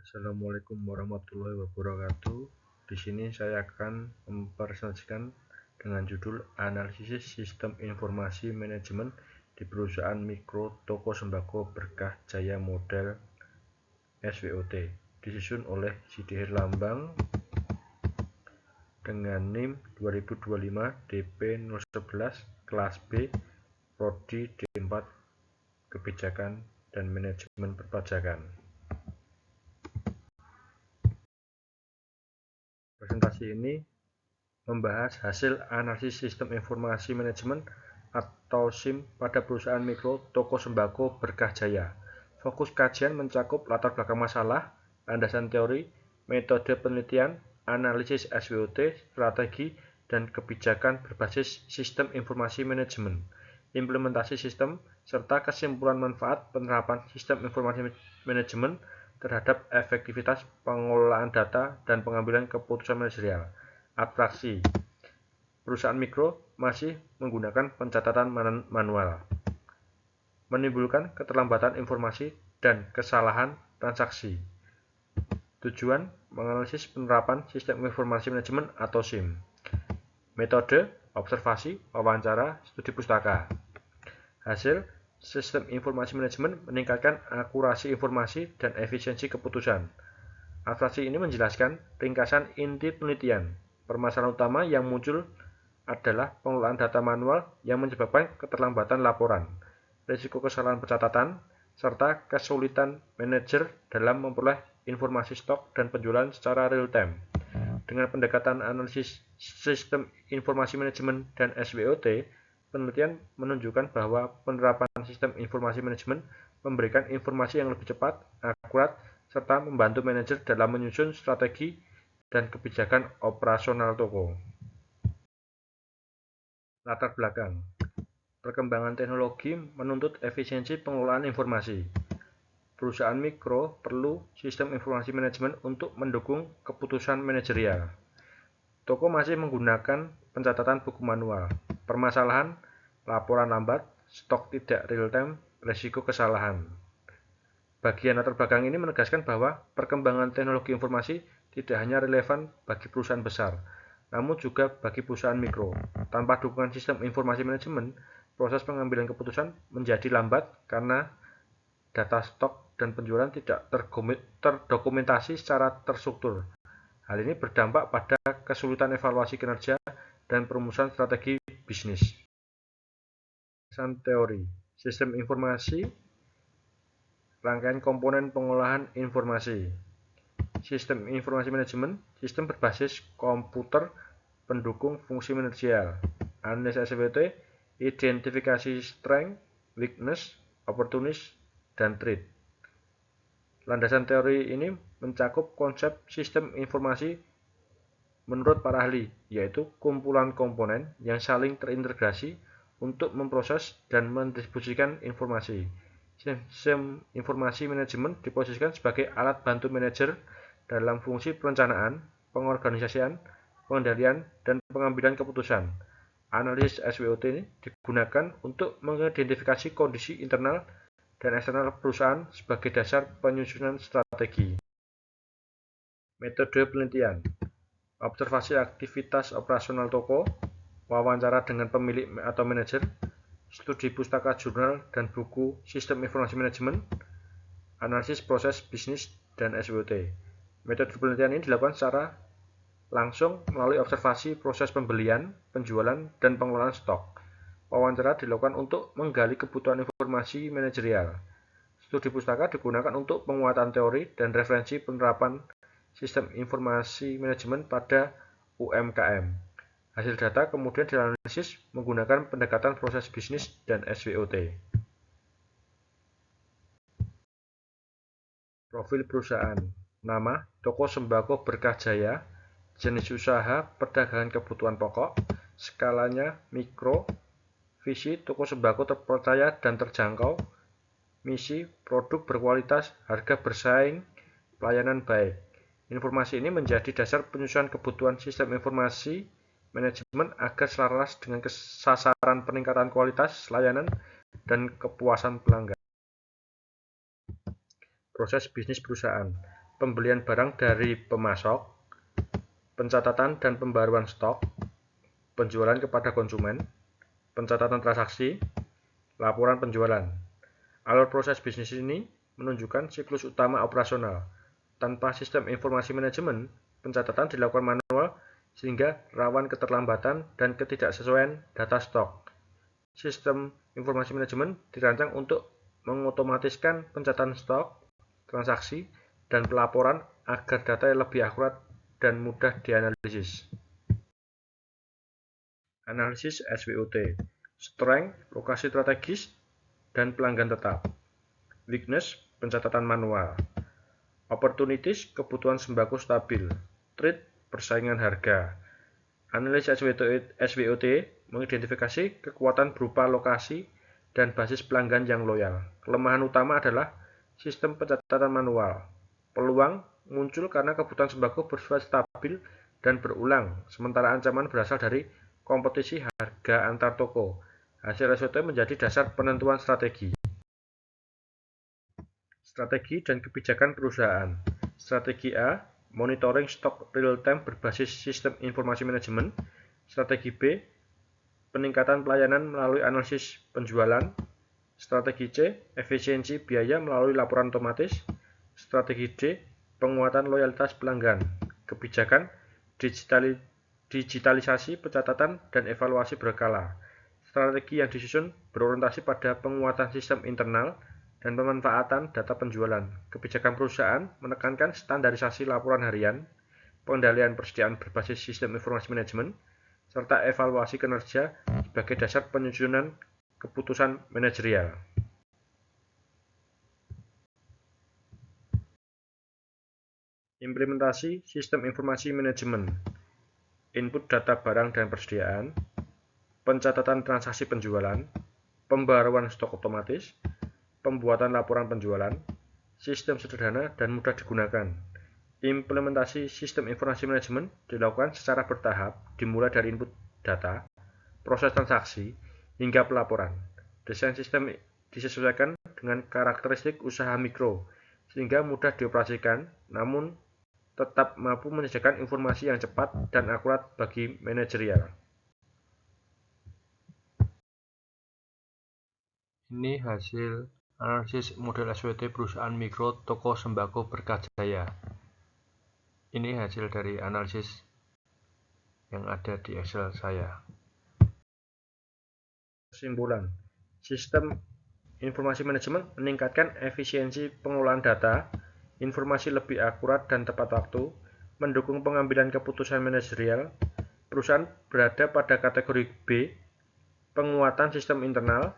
Assalamualaikum warahmatullahi wabarakatuh. Di sini saya akan mempresentasikan dengan judul Analisis Sistem Informasi Manajemen di Perusahaan Mikro Toko Sembako Berkah Jaya Model SWOT, disusun oleh Sidir Lambang dengan NIM 2025 DP 011 kelas B Prodi D4 Kebijakan dan Manajemen Perpajakan. Presentasi ini membahas hasil analisis sistem informasi manajemen atau SIM pada perusahaan mikro toko sembako Berkah Jaya. Fokus kajian mencakup latar belakang masalah, landasan teori, metode penelitian, analisis SWOT, strategi, dan kebijakan berbasis sistem informasi manajemen, implementasi sistem, serta kesimpulan manfaat penerapan sistem informasi manajemen terhadap efektivitas pengelolaan data dan pengambilan keputusan manajerial. Abstraksi. Perusahaan mikro masih menggunakan pencatatan manual, menimbulkan keterlambatan informasi dan kesalahan transaksi. Tujuan menganalisis penerapan sistem informasi manajemen atau SIM. Metode observasi, wawancara, studi pustaka. Hasil sistem informasi manajemen meningkatkan akurasi informasi dan efisiensi keputusan. Abstraksi ini menjelaskan ringkasan inti penelitian. Permasalahan utama yang muncul adalah pengelolaan data manual yang menyebabkan keterlambatan laporan, risiko kesalahan pencatatan, serta kesulitan manajer dalam memperoleh informasi stok dan penjualan secara real-time. Dengan pendekatan analisis sistem informasi manajemen dan SWOT, penelitian menunjukkan bahwa penerapan sistem informasi manajemen memberikan informasi yang lebih cepat, akurat, serta membantu manajer dalam menyusun strategi dan kebijakan operasional toko. Latar belakang. Perkembangan teknologi menuntut efisiensi pengelolaan informasi. Perusahaan mikro perlu sistem informasi manajemen untuk mendukung keputusan manajerial. Toko masih menggunakan pencatatan buku manual. Permasalahan, laporan lambat, stok tidak real-time, risiko kesalahan. Bagian latar belakang ini menegaskan bahwa perkembangan teknologi informasi tidak hanya relevan bagi perusahaan besar, namun juga bagi perusahaan mikro. Tanpa dukungan sistem informasi manajemen, proses pengambilan keputusan menjadi lambat karena data stok dan penjualan tidak terdokumentasi secara terstruktur. Hal ini berdampak pada kesulitan evaluasi kinerja dan perumusan strategi bisnis. Teori sistem informasi, rangkaian komponen pengolahan informasi. Sistem informasi manajemen, sistem berbasis komputer pendukung fungsi manajerial. Analisis SWOT, identifikasi strength, weakness, opportunities, dan threat. Landasan teori ini mencakup konsep sistem informasi menurut para ahli, yaitu kumpulan komponen yang saling terintegrasi untuk memproses dan mendistribusikan informasi. Sistem informasi manajemen diposisikan sebagai alat bantu manajer dalam fungsi perencanaan, pengorganisasian, pengendalian, dan pengambilan keputusan. Analisis SWOT ini digunakan untuk mengidentifikasi kondisi internal dan eksternal perusahaan sebagai dasar penyusunan strategi. Metode penelitian. Observasi aktivitas operasional toko, wawancara dengan pemilik atau manajer, studi pustaka jurnal dan buku sistem informasi manajemen, analisis proses bisnis dan SWOT. Metode penelitian ini dilakukan secara langsung melalui observasi proses pembelian, penjualan, dan pengelolaan stok. Wawancara dilakukan untuk menggali kebutuhan informasi manajerial. Studi pustaka digunakan untuk penguatan teori dan referensi penerapan sistem informasi manajemen pada UMKM. Hasil data kemudian dianalisis menggunakan pendekatan proses bisnis dan SWOT. Profil perusahaan. Nama, Toko Sembako Berkah Jaya. Jenis usaha, perdagangan kebutuhan pokok. Skalanya mikro. Visi, toko sembako terpercaya dan terjangkau. Misi, produk berkualitas, harga bersaing, pelayanan baik. Informasi ini menjadi dasar penyusunan kebutuhan sistem informasi manajemen agar selaras dengan sasaran peningkatan kualitas layanan dan kepuasan pelanggan. Proses bisnis perusahaan. pembelian barang dari pemasok, pencatatan dan pembaruan stok, penjualan kepada konsumen, pencatatan transaksi, laporan penjualan. Alur proses bisnis ini menunjukkan siklus utama operasional. Tanpa sistem informasi manajemen, pencatatan dilakukan manual sehingga rawan keterlambatan dan ketidaksesuaian data stok. Sistem informasi manajemen dirancang untuk mengotomatiskan pencatatan stok, transaksi, dan pelaporan agar data lebih akurat dan mudah dianalisis. Analisis SWOT, strength, lokasi strategis, dan pelanggan tetap. Weakness, pencatatan manual. Opportunities, kebutuhan sembako stabil. Threat, persaingan harga. Analisis SWOT mengidentifikasi kekuatan berupa lokasi dan basis pelanggan yang loyal. Kelemahan utama adalah sistem pencatatan manual. Peluang muncul karena kebutuhan sembako bersifat stabil dan berulang, sementara ancaman berasal dari kompetisi harga antar toko. Hasil SWOT menjadi dasar penentuan strategi. Strategi dan kebijakan perusahaan. Strategi A, monitoring stok real-time berbasis sistem informasi manajemen. Strategi B, peningkatan pelayanan melalui analisis penjualan. Strategi C, efisiensi biaya melalui laporan otomatis. Strategi D, penguatan loyalitas pelanggan. Kebijakan, digitalisasi pencatatan dan evaluasi berkala. Strategi yang disusun berorientasi pada penguatan sistem internal dan pemanfaatan data penjualan. Kebijakan perusahaan menekankan standarisasi laporan harian, pengendalian persediaan berbasis sistem informasi manajemen, serta evaluasi kinerja sebagai dasar penyusunan keputusan manajerial. Implementasi sistem informasi manajemen, input data barang dan persediaan, pencatatan transaksi penjualan, pembaruan stok otomatis, pembuatan laporan penjualan, sistem sederhana dan mudah digunakan. Implementasi sistem informasi manajemen dilakukan secara bertahap, dimulai dari input data, proses transaksi, hingga pelaporan. Desain sistem disesuaikan dengan karakteristik usaha mikro, sehingga mudah dioperasikan, namun tetap mampu menyediakan informasi yang cepat dan akurat bagi manajerial. Ini hasil analisis model SWOT perusahaan mikro toko sembako Berkah Jaya. Ini hasil dari analisis yang ada di Excel saya. Kesimpulan, sistem informasi manajemen meningkatkan efisiensi pengelolaan data, informasi lebih akurat dan tepat waktu, mendukung pengambilan keputusan manajerial. Perusahaan berada pada kategori B, penguatan sistem internal.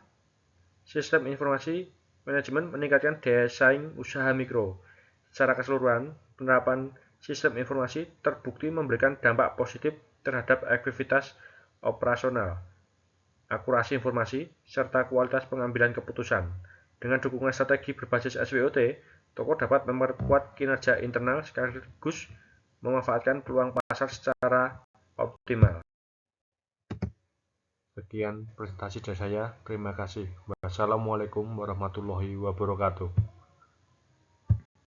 Sistem informasi manajemen meningkatkan daya saing usaha mikro. Secara keseluruhan, penerapan sistem informasi terbukti memberikan dampak positif terhadap aktivitas operasional, akurasi informasi, serta kualitas pengambilan keputusan. Dengan dukungan strategi berbasis SWOT, toko dapat memperkuat kinerja internal sekaligus memanfaatkan peluang pasar secara optimal. Sekian presentasi dari saya. Terima kasih. Wassalamualaikum warahmatullahi wabarakatuh.